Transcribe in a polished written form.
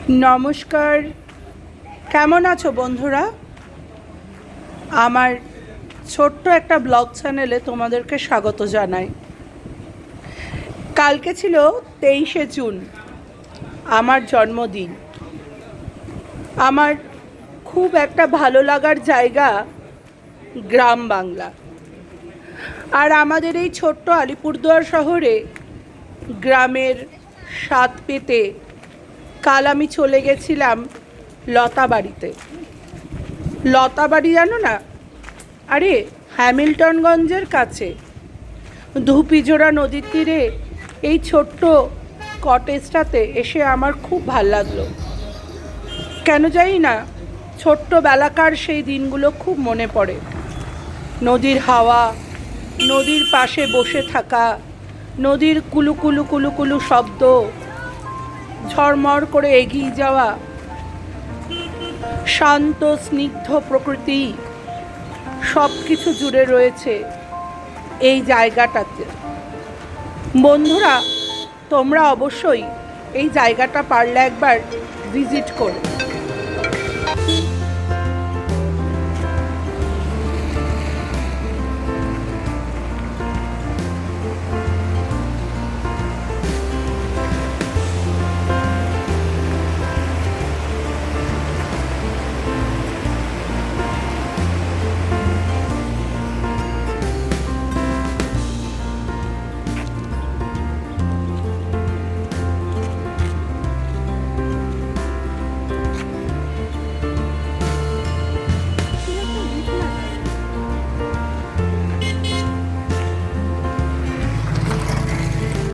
নমস্কার, কেমন আছো বন্ধুরা? আমার ছোট্ট একটা ব্লগ চ্যানেলে তোমাদেরকে স্বাগত জানাই। কালকে ছিল 23শে জুন, আমার জন্মদিন। আমার খুব একটা ভালো লাগার জায়গা গ্রাম বাংলা। আর আমাদের এই ছোট্ট আলিপুরদুয়ার শহরে গ্রামের স্বাদ পেতে কাল আমি চলে গেছিলাম লতাবাড়িতে। লতাবাড়ি জানো না? আরে হ্যামিল্টনগঞ্জের কাছে ধুপিজোড়া নদীর তীরে এই ছোট্ট কটেজটাতে এসে আমার খুব ভাল লাগলো। কেন জানি না, ছোট্টবেলাকার সেই দিনগুলো খুব মনে পড়ে। নদীর হাওয়া, নদীর পাশে বসে থাকা, নদীর কুলু কুলু কুলু কুলু শব্দ, ঝড়মড় করে এগিয়ে যাওয়া, শান্ত স্নিগ্ধ প্রকৃতি, সব কিছু জুড়ে রয়েছে এই জায়গাটাতে। বন্ধুরা, তোমরা অবশ্যই এই জায়গাটা পারলে একবার ভিজিট করো।